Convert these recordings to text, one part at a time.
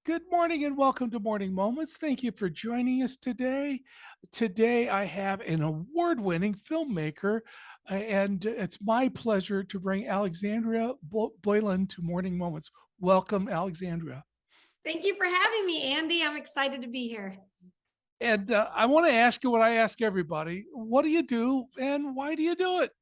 Good morning and welcome to Morning Moments. Thank you for joining us today. Today, I have an award winning filmmaker, and it's my pleasure to bring Alexandra Boylan to Morning Moments. Welcome, Alexandra. Thank you for having me, Andy. I'm excited to be here. And I want to ask you what I ask everybody. What do you do and why do you do it?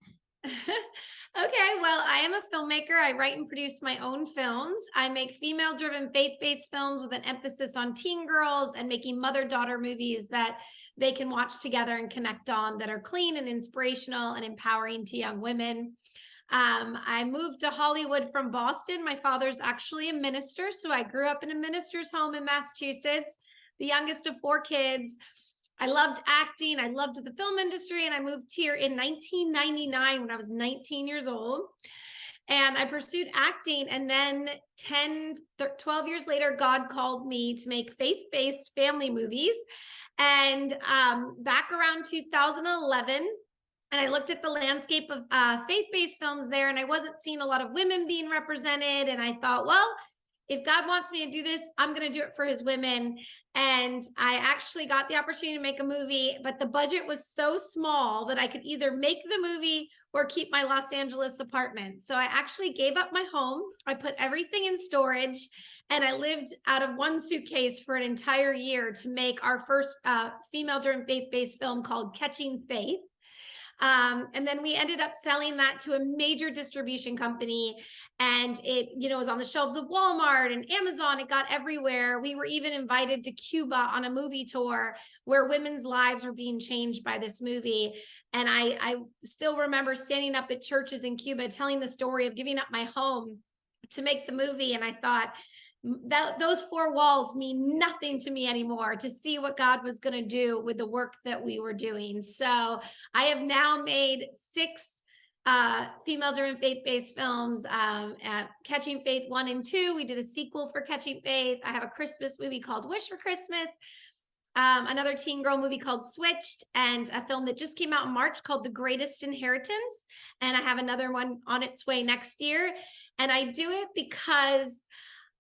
Okay, well, I am a filmmaker. I write and produce my own films. I make female driven, faith based films with an emphasis on teen girls and making mother daughter movies that they can watch together and connect on that are clean and inspirational and empowering to young women. I moved to Hollywood from Boston. My father's actually a minister. So I grew up in a minister's home in Massachusetts, the youngest of four kids. I loved acting. I loved the film industry. And I moved here in 1999 when I was 19 years old. And I pursued acting. And then 12 years later, God called me to make faith based family movies. And back around 2011, and I looked at the landscape of faith-based films there, and I wasn't seeing a lot of women being represented. And I thought, well, if God wants me to do this, I'm going to do it for his women. And I actually got the opportunity to make a movie, but the budget was so small that I could either make the movie or keep my Los Angeles apartment. So I actually gave up my home. I put everything in storage, and I lived out of one suitcase for an entire year to make our first female-driven faith-based film called Catching Faith. And then we ended up selling that to a major distribution company, and it, was on the shelves of Walmart and Amazon. It got everywhere. We were even invited to Cuba on a movie tour where women's lives were being changed by this movie. And I still remember standing up at churches in Cuba telling the story of giving up my home to make the movie. And I thought, those four walls mean nothing to me anymore, to see what God was going to do with the work that we were doing. So I have now made six female-driven faith-based films. At Catching Faith 1 and 2, we did a sequel for Catching Faith. I have a Christmas movie called Wish for Christmas, another teen girl movie called Switched, and a film that just came out in March called The Greatest Inheritance. And I have another one on its way next year. And I do it because,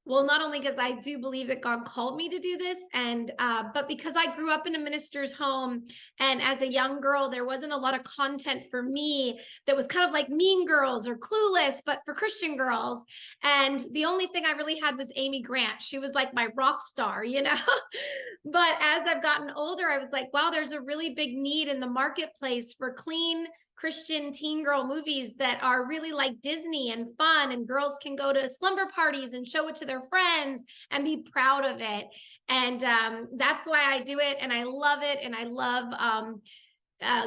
well, not only because I do believe that God called me to do this, and but because I grew up in a minister's home, and as a young girl, there wasn't a lot of content for me that was kind of like Mean Girls or Clueless, but for Christian girls. And the only thing I really had was Amy Grant. She was like my rock star, But as I've gotten older, I was like, wow, there's a really big need in the marketplace for clean Christian teen girl movies that are really like Disney and fun, and girls can go to slumber parties and show it to their friends and be proud of it. And that's why I do it. And I love it. And I love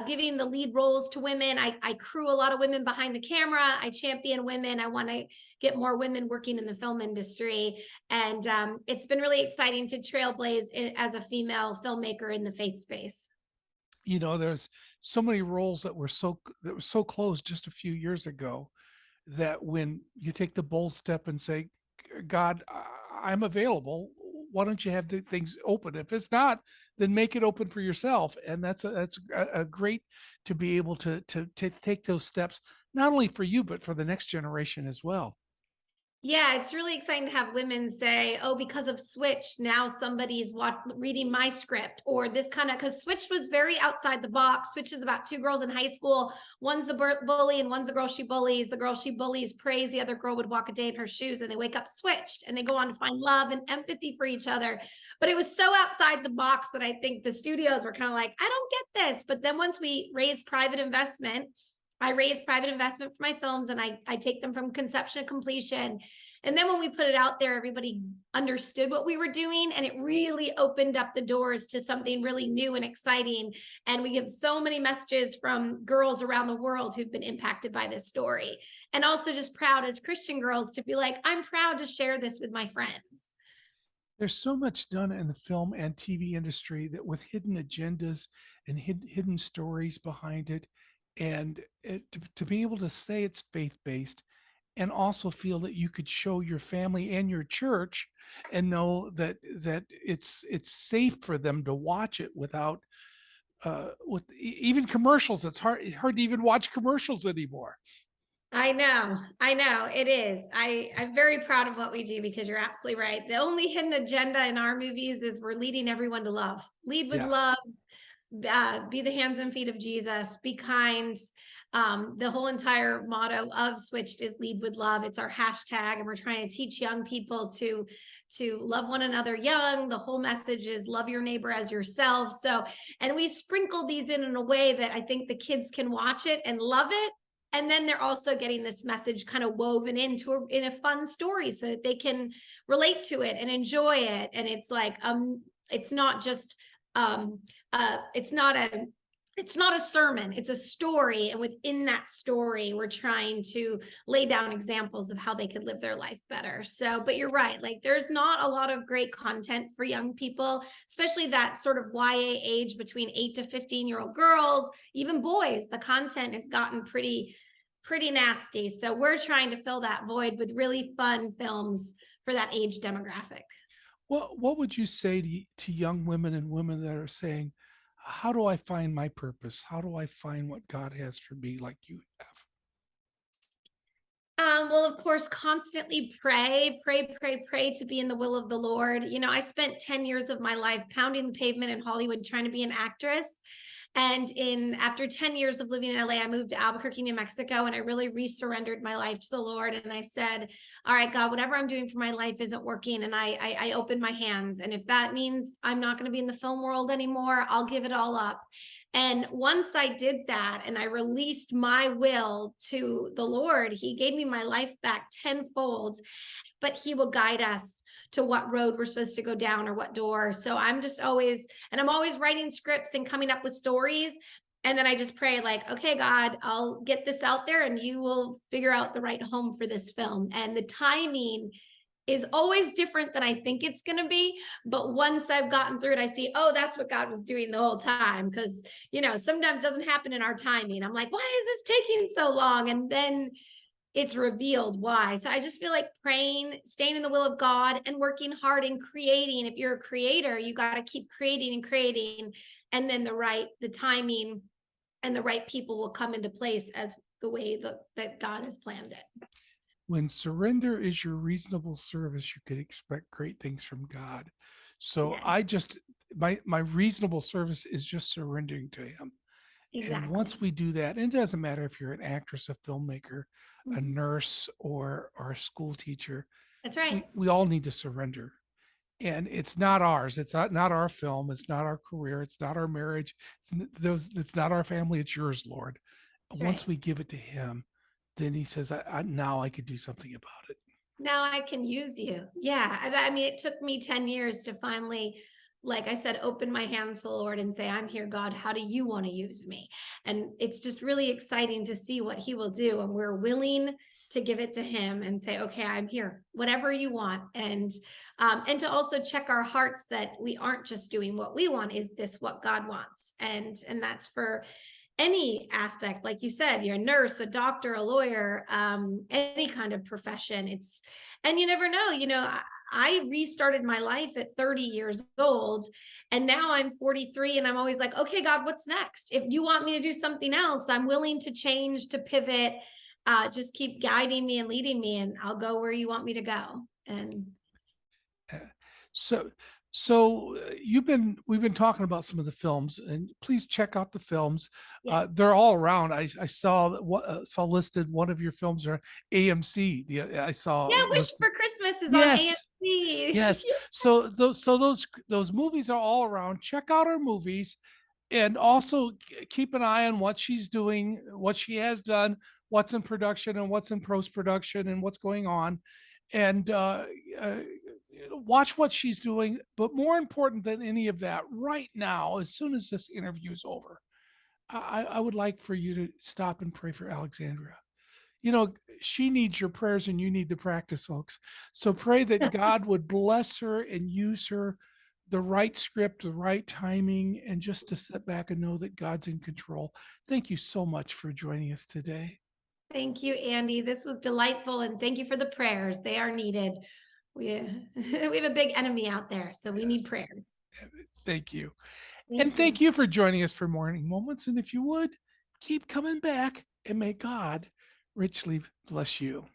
giving the lead roles to women. I crew a lot of women behind the camera. I champion women. I want to get more women working in the film industry. And it's been really exciting to trailblaze as a female filmmaker in the faith space. There's so many roles that were so close just a few years ago that when you take the bold step and say, God, I'm available. Why don't you have the things open? If it's not, then make it open for yourself. And that's a great to be able to take those steps, not only for you, but for the next generation as well. Yeah, it's really exciting to have women say, "Oh, because of Switch, now somebody's reading my script," or this kind of, because Switch was very outside the box. Switch is about two girls in high school. One's the bully, and one's the girl she bullies. The girl she bullies prays the other girl would walk a day in her shoes, and they wake up switched, and they go on to find love and empathy for each other. But it was so outside the box that I think the studios were kind of like, "I don't get this." But then once we raised private investment, I raise private investment for my films, and I take them from conception to completion. And then when we put it out there, everybody understood what we were doing, and it really opened up the doors to something really new and exciting. And we give so many messages from girls around the world who've been impacted by this story. And also just proud as Christian girls to be like, I'm proud to share this with my friends. There's so much done in the film and TV industry that with hidden agendas and hidden stories behind it. And to be able to say it's faith based and also feel that you could show your family and your church and know that it's safe for them to watch it without with even commercials. It's hard to even watch commercials anymore. I know, it is. I'm very proud of what we do because you're absolutely right. The only hidden agenda in our movies is we're leading everyone to love. Lead with Yeah. love, be the hands and feet of Jesus, be kind. The whole entire motto of Switched is lead with love. It's our hashtag, and we're trying to teach young people to love one another young. The whole message is love your neighbor as yourself. So, and we sprinkle these in a way that I think the kids can watch it and love it. And then they're also getting this message kind of woven into in a fun story so that they can relate to it and enjoy it. And it's like, it's not just um it's not a sermon, it's a story, and within that story we're trying to lay down examples of how they could live their life better. So but you're right, like there's not a lot of great content for young people, especially that sort of YA age between 8 to 15-year-old girls, even boys. The content has gotten pretty nasty, so we're trying to fill that void with really fun films for that age demographic. What would you say to young women and women that are saying, how do I find my purpose? How do I find what God has for me like you have? Well, of course, constantly pray to be in the will of the Lord. You know, I spent 10 years of my life pounding the pavement in Hollywood trying to be an actress. And in after 10 years of living in LA, I moved to Albuquerque, New Mexico, and I really resurrendered my life to the Lord. And I said, all right, God, whatever I'm doing for my life isn't working. And I opened my hands. And if that means I'm not going to be in the film world anymore, I'll give it all up. And once I did that and I released my will to the Lord, He gave me my life back tenfold, but He will guide us to what road we're supposed to go down or what door. So I'm just always, and I'm always writing scripts and coming up with stories. And then I just pray, like, okay, God, I'll get this out there and you will figure out the right home for this film. And the timing is always different than I think it's going to be. But once I've gotten through it, I see, oh, that's what God was doing the whole time. Because, you know, sometimes it doesn't happen in our timing. I'm like, why is this taking so long? And then it's revealed why. So I just feel like praying, staying in the will of God, and working hard and creating. If you're a creator, you got to keep creating and creating. And then the timing and the right people will come into place as the way that God has planned it. When surrender is your reasonable service, you could expect great things from God. So Yeah, I just my reasonable service is just surrendering to Him. And once exactly. we do that, and it doesn't matter if you're an actress, a filmmaker, a Mhm. nurse, or a school teacher, That's right. we all need to surrender. And it's not ours. It's not our film. It's not our career. It's not our marriage. It's not our family. It's yours, Lord. That's Once right. we give it to Him, then He says, now I could do something about it. Now I can use you. Yeah. I mean, it took me 10 years to finally, like I said, open my hands to the Lord and say, I'm here, God. How do you want to use me? And it's just really exciting to see what He will do. And we're willing to give it to Him and say, okay, I'm here, whatever you want. And to also check our hearts that we aren't just doing what we want. Is this what God wants? And that's for any aspect, like you said, you're a nurse, a doctor, a lawyer, any kind of profession. It's, and you never know, you know, I restarted my life at 30 years old, and now I'm 43, and I'm always like, okay, God, what's next? If you want me to do something else, I'm willing to change, to pivot. Just keep guiding me and leading me, and I'll go where you want me to go. And Uh, So, we've been talking about some of the films, and please check out the films. yes. They're all around. I saw saw listed one of your films are AMC. I saw Yeah, Wish listed. for Christmas is on Yes, AMC. yes. So those movies are all around. Check out her movies, and also keep an eye on what she's doing, what she has done, what's in production, and what's in post production, and what's going on, and uh, watch what she's doing. But more important than any of that, right now, as soon as this interview is over, I would like for you to stop and pray for Alexandra. You know, she needs your prayers and you need the practice, folks. So pray that God would bless her and use her, the right script, the right timing, and just to sit back and know that God's in control. Thank you so much for joining us today. Thank you, Andy. This was delightful, and thank you for the prayers. They are needed. We we have a big enemy out there, so we need Yes, prayers. thank you. And Thank thank you. you for joining us for Morning Moments. And if you would, keep coming back and may God Richly bless you.